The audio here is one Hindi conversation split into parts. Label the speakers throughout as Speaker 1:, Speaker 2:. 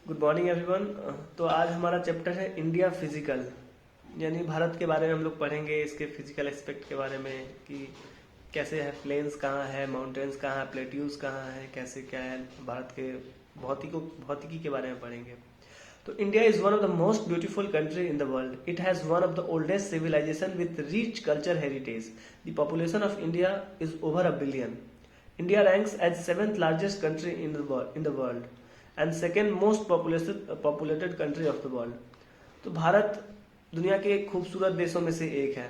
Speaker 1: Good morning everyone. तो आज हमारा चैप्टर है इंडिया फिजिकल, यानी भारत के बारे में हम लोग पढ़ेंगे, इसके फिजिकल एस्पेक्ट के बारे में कि कैसे है, प्लेन्स कहाँ है, माउंटेन्स कहाँ है, प्लेट्यूज कहाँ है, कैसे क्या है, भारत के भौतिकी के बारे में पढ़ेंगे। तो India is one of the most beautiful country in the world. It has one of the oldest civilization with rich culture heritage. The population of India is over $1 billion. India ranks as seventh largest country in the world and second most populated country of the world. तो भारत दुनिया के खूबसूरत देशों में से एक है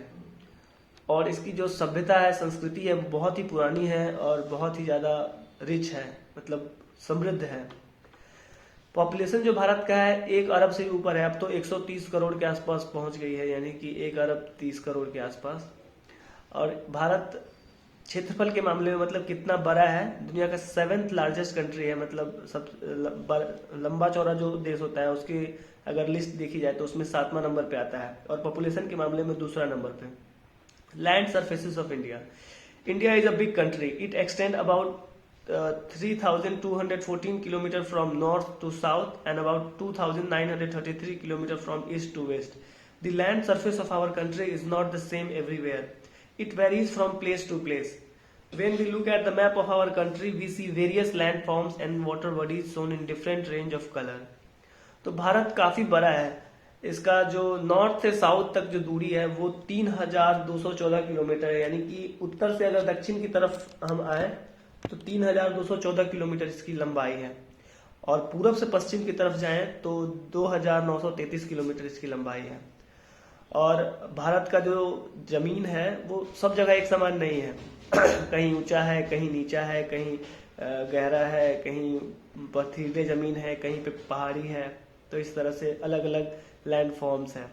Speaker 1: और इसकी जो सभ्यता है, संस्कृति है, बहुत ही पुरानी है और बहुत ही ज़्यादा रिच है, मतलब समृद्ध है। पॉपुलेशन जो भारत का है 1 अरब से ऊपर है, अब तो 130 करोड़ के आसपास पहुंच गई है, यानी कि 1 अरब 30 करोड़ के आसपास। और भारत क्षेत्रफल के मामले में मतलब कितना बड़ा है, दुनिया का 7th लार्जेस्ट कंट्री है, मतलब सब लंबा चौड़ा जो देश होता है उसकी अगर लिस्ट देखी जाए तो उसमें 7वां नंबर पे आता है और पॉपुलेशन के मामले में दूसरा नंबर पे। Land surfaces of India. India is a big country. It extend about 3,214 kilometre from north to south and about 2,933 kilometre from east to west. The land surface of our country is not the same everywhere. It varies from place to place. When we look at the map of our country, we see various landforms and water bodies shown in different range of color. तो भारत काफी बड़ा है। इसका जो नॉर्थ से साउथ तक जो दूरी है वो 3,214 किलोमीटर है, यानी कि उत्तर से अगर दक्षिण की तरफ हम आए तो 3,214 किलोमीटर इसकी लंबाई है और पूरब से पश्चिम की तरफ जाएं तो 2,933 किलोमीटर इसकी लंबाई है। और भारत का जो जमीन है वो सब जगह एक समान नहीं है। कहीं ऊंचा है, कहीं नीचा है, कहीं गहरा है, कहीं पथरीले जमीन है, कहीं पे पहाड़ी है। तो इस तरह से अलग अलग लैंड फॉर्म्स हैं।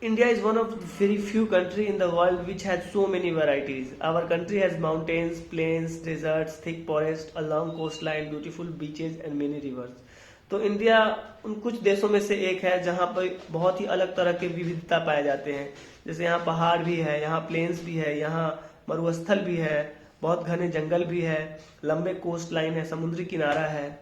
Speaker 1: India is one of the very few countries in the world which has so many varieties. Our country has mountains, plains, deserts, thick forest, a long coastline, beautiful beaches and many rivers. तो इंडिया उन कुछ देशों में से एक है जहाँ पर बहुत ही अलग तरह के विविधता पाए जाते हैं। जैसे यहाँ पहाड़ भी है, यहाँ प्लेन्स भी है, यहाँ मरुस्थल भी है, बहुत घने जंगल भी है, लंबे कोस्ट लाइन है, समुद्री किनारा है।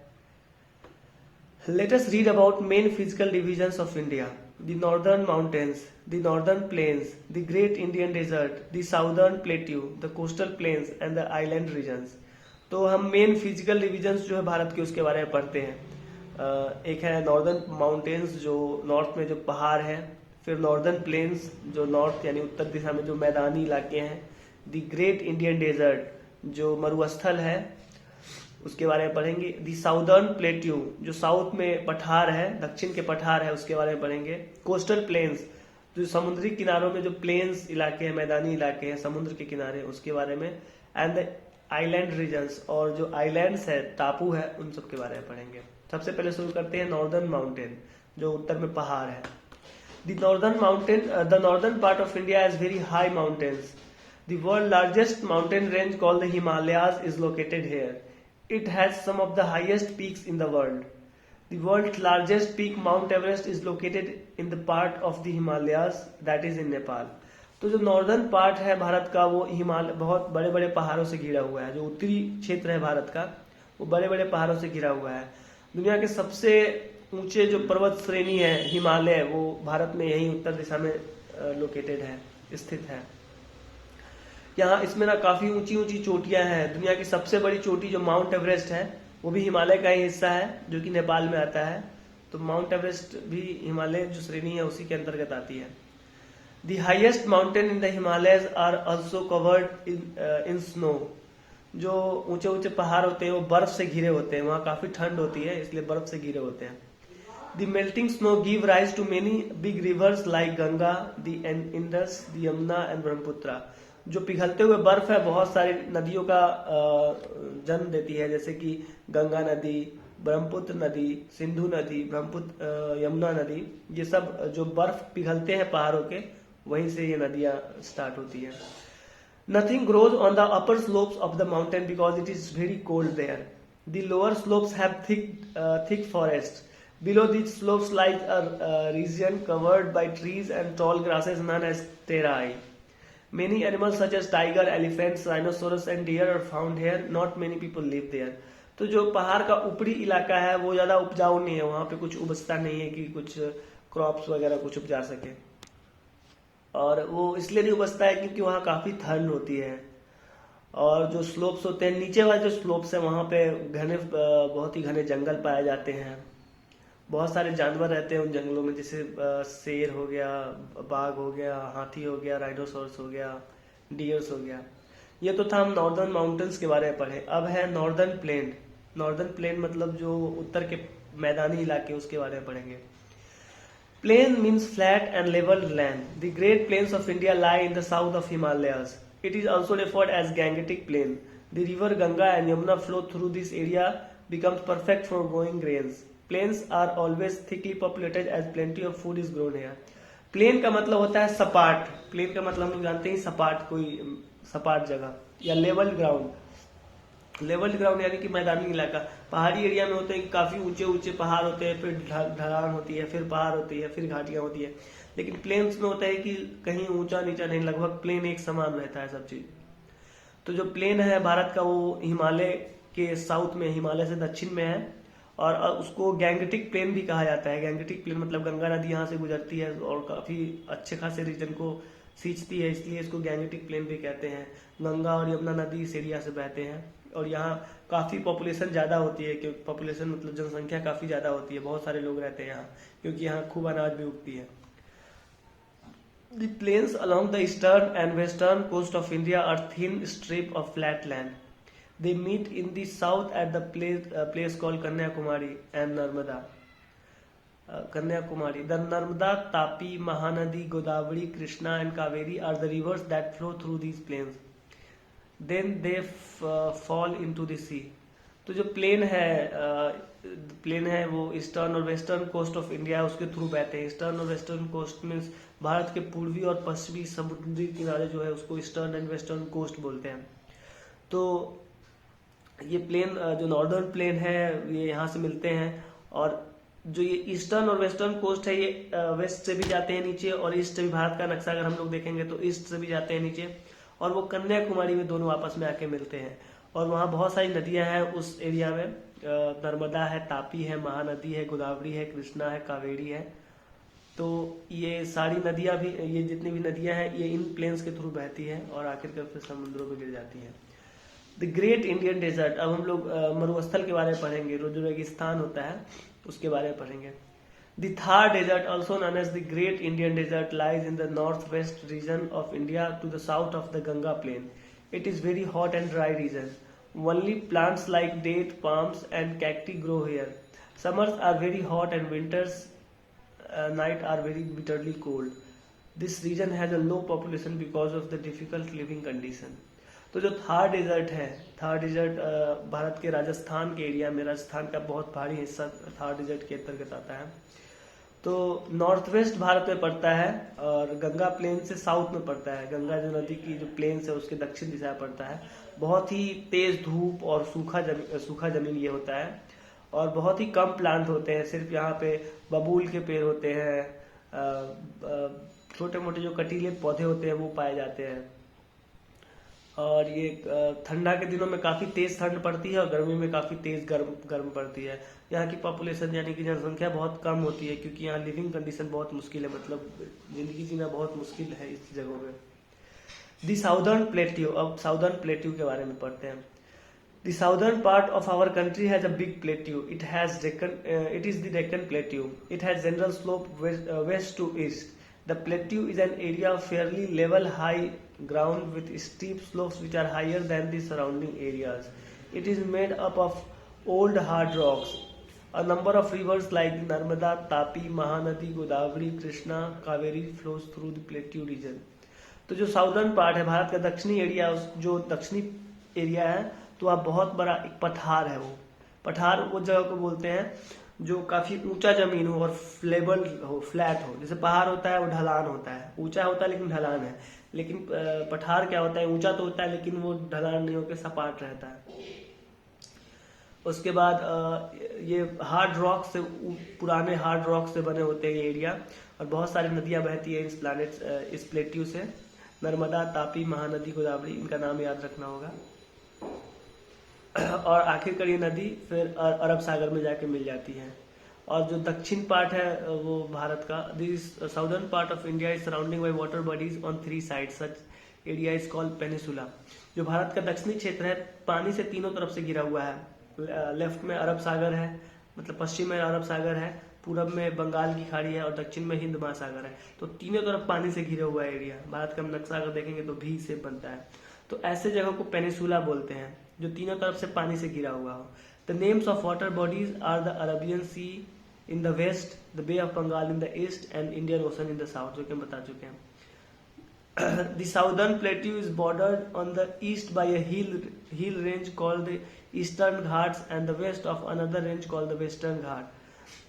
Speaker 1: Let us read about main physical divisions of India. The northern mountains, the northern plains, the great Indian desert, the southern plateau, the coastal plains and the island regions. तो हम मेन फिजिकल डिविजन्स जो है भारत के उसके बारे में पढ़ते हैं। एक है नॉर्दर्न माउंटेन्स जो नॉर्थ में जो पहाड़ है, फिर नॉर्दर्न प्लेन्स जो नॉर्थ यानी उत्तर दिशा में जो मैदानी इलाके हैं, द ग्रेट इंडियन डेजर्ट जो मरुस्थल है उसके बारे में पढ़ेंगे, द साउदर्न प्लेट्यू जो साउथ में पठार है, दक्षिण के पठार है उसके बारे में पढ़ेंगे, कोस्टल प्लेन्स जो समुद्री किनारों में जो प्लेन्स इलाके हैं, मैदानी इलाके हैं समुद्र के किनारे, उसके बारे में, एंड द आइलैंड रीजन्स और जो आइलैंड्स है, टापू है, उन सब के बारे में पढ़ेंगे। सबसे पहले शुरू करते हैं नॉर्दर्न माउंटेन जो उत्तर में पहाड़ है। The northern part of India has very high mountains. The world largest mountain range called the Himalayas is located here. It has some of the highest peaks in the world. The world's largest peak, Mount Everest, is located in the part of the Himalayas that is in Nepal. तो जो नॉर्दर्न पार्ट है भारत का वो हिमालय बहुत बड़े बड़े पहाड़ों से घिरा हुआ है। जो उत्तरी क्षेत्र है भारत का वो बड़े बड़े पहाड़ों से घिरा हुआ है। दुनिया के सबसे ऊंचे जो पर्वत श्रेणी है हिमालय, वो भारत में यही उत्तर दिशा में लोकेटेड है, स्थित है। यहाँ इसमें ना काफी ऊंची ऊंची चोटियां हैं। दुनिया की सबसे बड़ी चोटी जो माउंट एवरेस्ट है वो भी हिमालय का ही हिस्सा है जो कि नेपाल में आता है। तो माउंट एवरेस्ट भी हिमालय जो श्रेणी है उसी के अंतर्गत आती है। The highest mountain in the Himalayas are also covered in snow. जो ऊंचे ऊंचे पहाड़ होते हैं वो बर्फ से घिरे होते हैं, वहाँ काफी ठंड होती है इसलिए बर्फ से घिरे होते हैं। The melting snow give rise to many big rivers like Ganga, the Indus, the Yamuna and Brahmaputra. जो पिघलते हुए बर्फ है बहुत सारी नदियों का जन्म देती है, जैसे कि गंगा नदी, ब्रह्मपुत्र नदी, सिंधु नदी, ब्रह्मपुत्र, यमुना नदी। ये सब जो बर्फ पिघलते हैं पहाड़ों के वहीं से ये नदियां स्टार्ट होती है। Nothing grows on the upper slopes of the mountain because it is very cold there. The lower slopes have thick forest. Below these slopes lies a region covered by trees and tall grasses known as terai. Many animals such as tiger, elephants, rhinoceros and deer are found here. Not many people live there. तो जो पहाड़ का ऊपरी इलाका है वो ज़्यादा उपजाऊ नहीं है, वहाँ पे कुछ उबजता नहीं है कि कुछ क्रॉप्स वगैरह कुछ उपजा सके। और वो इसलिए नहीं उपजता है क्योंकि वहाँ काफ़ी ठंड होती है। और जो स्लोप्स होते हैं, नीचे वाले जो स्लोप्स हैं वहाँ पे घने बहुत ही घने जंगल पाए जाते हैं। बहुत सारे जानवर रहते हैं उन जंगलों में, जैसे शेर हो गया, बाघ हो गया, हाथी हो गया, राइनोसोरस हो गया, डियर्स हो गया। ये तो था हम नॉर्दर्न माउंटेन्स के बारे में पढ़े। अब है नॉर्दर्न प्लेन। नॉर्दर्न प्लेन मतलब जो उत्तर के मैदानी इलाके, उसके बारे में पढ़ेंगे। Plain means flat and level land. The Great Plains of India lie in the south of Himalayas. It is also referred as Gangetic Plain. The river Ganga and Yamuna flow through this area, becomes perfect for growing grains. Plains are always thickly populated as plenty of food is grown here. Plain का मतलब होता है सपाट। प्लेन का मतलब हम लोग जानते हैं सपाट, कोई सपाट जगह या लेवल ग्राउंड। लेवल ग्राउंड यानी कि मैदानी इलाका। पहाड़ी एरिया में होते हैं कि काफी ऊंचे ऊंचे पहाड़ होते हैं, फिर ढलान होती है, फिर पहाड़ होती है, फिर घाटियां होती है। लेकिन प्लेन्स में होता है कि कहीं ऊंचा नीचा नहीं, लगभग प्लेन एक समान रहता है सब चीज। तो जो प्लेन है भारत का वो हिमालय के साउथ में, हिमालय से दक्षिण में है। और उसको गैंगटिक प्लेन भी कहा जाता है। गैंगटिक प्लेन मतलब गंगा नदी यहाँ से गुजरती है और काफी अच्छे खासे रीजन को सींचती है, इसलिए इसको गैंगटिक प्लेन भी कहते हैं। गंगा और यमुना नदी इस एरिया से बहते हैं और यहाँ काफी पॉपुलेशन ज्यादा होती है, क्योंकि पॉपुलेशन मतलब जनसंख्या काफी ज्यादा होती है, बहुत सारे लोग रहते हैं यहाँ, क्योंकि यहाँ खूब अनाज भी उगती है। The plains along the eastern and western coast of India are thin strip of flat land. They meet in the south at the place called Kanyakumari and Narmada. Kanyakumari. The Narmada, Tapi, Mahanadi, Godavari, Krishna and Kaveri are the rivers that flow through these plains. Then they fall into the sea. तो जो प्लेन है वो ईस्टर्न और वेस्टर्न कोस्ट ऑफ इंडिया उसके थ्रू बहते हैं। ईस्टर्न और वेस्टर्न कोस्ट मीन्स भारत के पूर्वी और पश्चिमी समुद्री किनारे जो है उसको ईस्टर्न एंड वेस्टर्न कोस्ट बोलते हैं। तो ये प्लेन जो नॉर्दर्न प्लेन है ये यहाँ से मिलते हैं। और जो ये ईस्टर्न और वेस्टर्न कोस्ट है ये वेस्ट से भी जाते हैं नीचे और ईस्ट से भी। भारत का नक्शा अगर हम लोग देखेंगे तो ईस्ट से भी जाते हैं नीचे और वो कन्याकुमारी में दोनों आपस में आके मिलते हैं। और वहाँ बहुत सारी नदियां हैं उस एरिया में। नर्मदा है, तापी है, महानदी है, गोदावरी है, कृष्णा है, कावेरी है। तो ये सारी नदियां भी, ये जितनी भी नदियां हैं ये इन प्लेन्स के थ्रू बहती है और आखिर कर फिर समुद्रों में गिर जाती है। The great Indian desert. अब हम लोग मरुस्थल के बारे में पढ़ेंगे, जो रेगिस्तान होता है उसके बारे में पढ़ेंगे। The Thar Desert, also known as the Great Indian Desert, lies in the northwest region of India to the south of the Ganga Plain. It is very hot and dry region. Only plants like date, palms and cacti grow here. Summers are very hot and winters night are very bitterly cold. This region has a low population because of the difficult living condition. तो जो थार डेजर्ट है, थार डेजर्ट भारत के राजस्थान के एरिया में, राजस्थान का बहुत भारी हिस्सा थार डेजर्ट के अंतर्गत आता है। तो नॉर्थ वेस्ट भारत में पड़ता है और गंगा प्लेन से साउथ में पड़ता है। गंगा जो नदी की जो प्लेन्स है उसके दक्षिण दिशा में पड़ता है। बहुत ही तेज धूप और सूखा जमीन ये होता है और बहुत ही कम प्लांट होते हैं। सिर्फ यहाँ पे बबूल के पेड़ होते हैं, छोटे मोटे जो कटीले पौधे होते हैं वो पाए जाते हैं। और ये ठंडा के दिनों में काफी तेज ठंड पड़ती है और गर्मी में काफी तेज गर्म पड़ती है। यहाँ की पॉपुलेशन यानी कि जनसंख्या बहुत कम होती है क्योंकि यहाँ लिविंग कंडीशन बहुत मुश्किल है, मतलब जिंदगी जीना बहुत मुश्किल है इस जगहों में। दी साउदर्न प्लेट्यू। अब साउदर्न प्लेट्यू के बारे में पढ़ते हैं। The southern part of our country has a big plateau. It is the Deccan Plateau. It has general slope west to east. The plateau is an area of fairly level high ground with steep slopes which are higher than the surrounding areas. It is made up of old hard rocks. A number of rivers like Narmada, Tapi, Mahanadi, Godavari, Krishna, Kaveri flows through the plateau region. तो जो साउदर्न पार्ट है भारत का दक्षिणी एरिया, जो दक्षिणी एरिया है तो वहाँ बहुत बड़ा एक पठार है। वो पठार वो जगह को बोलते हैं जो काफी ऊंचा जमीन हो और फ्लेबल हो, फ्लैट हो। जैसे पहाड़ होता है वो ढलान होता है, ऊंचा होता है लेकिन ढलान है। लेकिन पठार क्या होता है, ऊंचा तो होता है लेकिन वो ढलान नहीं होकर सपाट रहता है। उसके बाद ये हार्ड रॉक से, पुराने हार्ड रॉक से बने होते हैं ये एरिया और बहुत सारी नदियां बहती है इस प्लेट्यू से। नर्मदा, तापी, महानदी, गोदावरी, इनका नाम याद रखना होगा। और आखिरकार ये नदी फिर अरब सागर में जाके मिल जाती है। और जो दक्षिण पार्ट है वो भारत का, this southern part of India is surrounding by water bodies on 3 sides, such area is called peninsula. जो भारत का दक्षिणी क्षेत्र है पानी से तीनों तरफ से घिरा हुआ है। लेफ्ट में अरब सागर है, मतलब पश्चिम में अरब सागर है, पूरब में बंगाल की खाड़ी है और दक्षिण में हिंद महासागर है। तो तीनों तरफ पानी से घिरा हुआ एरिया। भारत का नक्शा अगर देखेंगे तो भी से बनता है। तो ऐसे जगह को पेनिसुला बोलते हैं जो तीनों तरफ से पानी से घिरा हुआ हो। The names of water bodies are the Arabian sea in the west, the bay of Bengal in the east and Indian ocean in the south, जो कि हम बता चुके हैं। The southern plateau is bordered on the east by a hill range called the Eastern Ghats and the west of another range called the Western Ghat.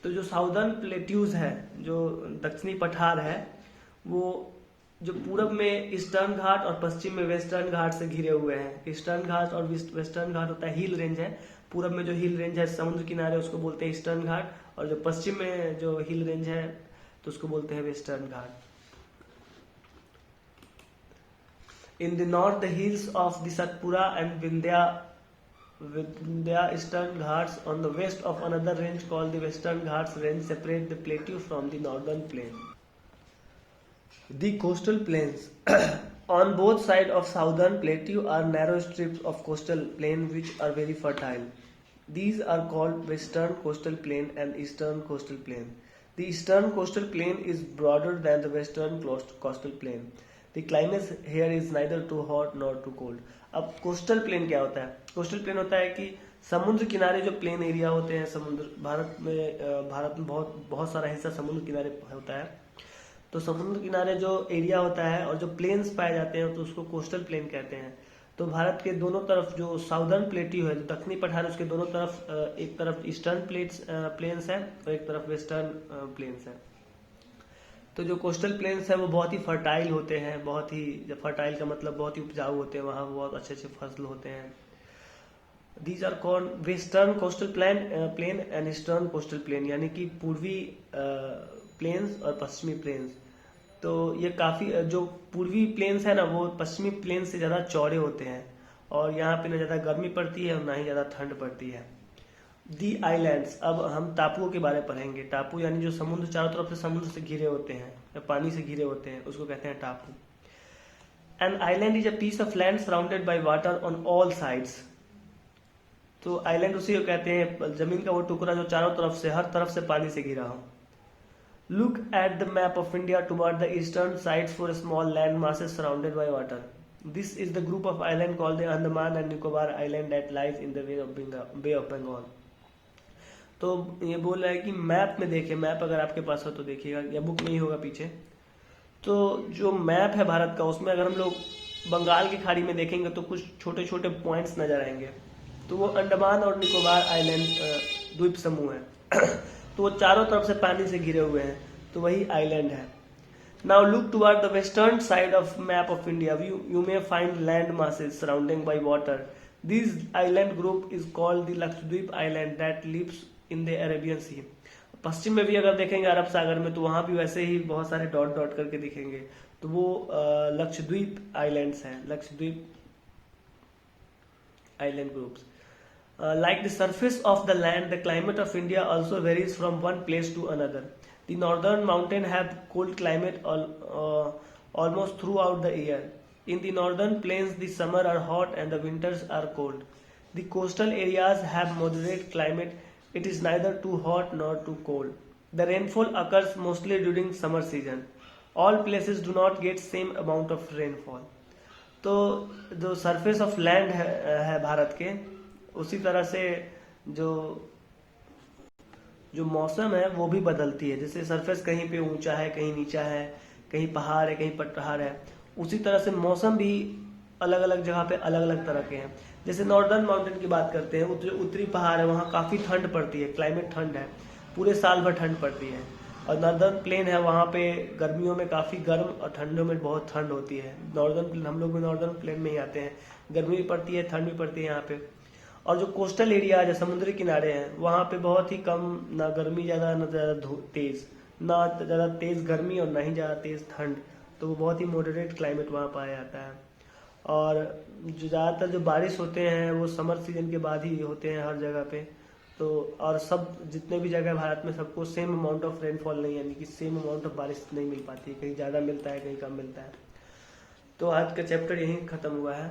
Speaker 1: तो जो साउदर्न प्लेट्यूज है, जो दक्षिणी पठार है, वो जो पूरब में ईस्टर्न घाट और पश्चिम में वेस्टर्न घाट से घिरे हुए हैं। ईस्टर्न घाट और वेस्टर्न घाट होता है हिल रेंज है। पूरब में जो हिल रेंज है समुद्र किनारे उसको बोलते हैं ईस्टर्न घाट, और जो पश्चिम में जो हिल रेंज है तो उसको बोलते हैं western Ghat. In the north, the hills of the Satpura and Vindhya Eastern Ghats. On the west of another range called the Western Ghats range separate the plateau from the northern plain. The coastal plains on both sides of southern plateau are narrow strips of coastal plain which are very fertile. These are called Western Coastal Plain and Eastern Coastal Plain. The Eastern Coastal Plain is broader than the Western Coastal Plain. The climate here is neither too hot nor too cold. अब कोस्टल प्लेन क्या होता है? कोस्टल प्लेन होता है कि समुद्र किनारे जो प्लेन एरिया होते हैं, समुद्र भारत में बहुत सारा हिस्सा समुद्र किनारे होता है। तो समुद्र किनारे जो एरिया होता है और जो प्लेन्स पाए जाते हैं तो उसको कोस्टल प्लेन कहते हैं। तो भारत के दोनों तरफ जो साउदर्न प्लेट्यू है, जो दक्षिणी पठार है, उसके दोनों तरफ एक तरफ ईस्टर्न प्लेन्स है और एक तरफ वेस्टर्न प्लेन्स है। तो जो कोस्टल प्लेन्स है वो बहुत ही फर्टाइल होते हैं, बहुत ही, जब फर्टाइल का मतलब बहुत ही उपजाऊ होते हैं, वहाँ बहुत अच्छे अच्छे फसल होते हैं। These are called western coastal plain and eastern coastal plain, यानी कि पूर्वी प्लेन्स और पश्चिमी प्लेन्स। तो ये काफ़ी, जो पूर्वी प्लेन्स है ना वो पश्चिमी प्लेन्स से ज़्यादा चौड़े होते हैं और यहाँ पे ना ज़्यादा गर्मी पड़ती है और ना ही ज़्यादा ठंड पड़ती है। दी आइलैंड्स, अब हम टापुओं के बारे में पढ़ेंगे। टापू यानी जो समुद्र चारों तरफ से समुद्र से घिरे होते हैं या पानी से घिरे होते हैं, उसको कहते हैं टापू। An island is a piece of land surrounded by water on all sides. तो आइलैंड उसी को कहते हैं, जमीन का वो टुकड़ा जो चारों तरफ से, हर तरफ से पानी से घिरा हो। Look at the map of India toward the eastern sides for small land masses surrounded by water. This is the group of island called the Andaman and Nicobar island that lies in the bay of Bengal. तो ये बोल रहा है कि मैप में देखिए, मैप अगर आपके पास हो तो देखिएगा, या बुक में ही होगा पीछे। तो जो मैप है भारत का, उसमें अगर हम लोग बंगाल की खाड़ी में देखेंगे तो कुछ छोटे छोटे पॉइंट्स नजर आएंगे। तो वो अंडमान और निकोबार आइलैंड द्वीप समूह है। तो वो चारों तरफ से पानी से घिरे हुए हैं, तो वही आइलैंड है। Now look toward the western side of map of India, you may find land masses surrounding by water. This island group is called the Lakshadweep island that lives in the Arabian Sea. पश्चिम में भी अगर देखेंगे अरब सागर में, तो वहां भी वैसे ही बहुत सारे डॉट डॉट करके दिखेंगे। तो वो लक्षद्वीप आइलैंड्स हैं, Lakshadweep island groups. Like the surface of the land, the climate of India also varies from one place to another. The northern mountains have cold climate almost throughout the year. In the northern plains, the summer are hot and the winters are cold. The coastal areas have moderate climate. It is neither too hot nor too cold. The rainfall occurs mostly during summer season. All places do not get same amount of rainfall. तो जो सरफेस ऑफ लैंड है भारत के, उसी तरह से जो मौसम है वो भी बदलती है। जैसे सरफेस कहीं पे ऊंचा है, कहीं नीचा है, कहीं पहाड़ है, कहीं पठार है, उसी तरह से मौसम भी अलग अलग जगह पे अलग अलग तरह के हैं। जैसे नॉर्दर्न माउंटेन की बात करते हैं, जो उत्तरी पहाड़ है वहाँ काफ़ी ठंड पड़ती है, क्लाइमेट ठंड है, पूरे साल भर ठंड पड़ती है। और नॉर्दर्न प्लेन है, वहाँ पे गर्मियों में काफ़ी गर्म और ठंडों में बहुत ठंड होती है। नॉर्दर्न, हम लोग भी नॉर्दर्न प्लेन में ही आते हैं, गर्मी भी पड़ती है, ठंड भी पड़ती है यहाँ पे। और जो कोस्टल एरिया है, जो समुद्री किनारे हैं, वहाँ पे बहुत ही कम, ना गर्मी ज़्यादा ना ज़्यादा तेज़, ना ज़्यादा तेज़ गर्मी और ना ही ज़्यादा तेज़ ठंड। तो वो बहुत ही मॉडरेट क्लाइमेट वहाँ पाया जाता है। और जो ज़्यादातर जो बारिश होते हैं वो समर सीजन के बाद ही होते हैं हर जगह पे। तो और सब जितने भी जगह भारत में सबको सेम अमाउंट ऑफ रेनफॉल नहीं, यानी कि सेम अमाउंट ऑफ बारिश नहीं मिल पाती है, कहीं ज़्यादा मिलता है कहीं कम मिलता है। तो आज का चैप्टर यहीं ख़त्म हुआ है।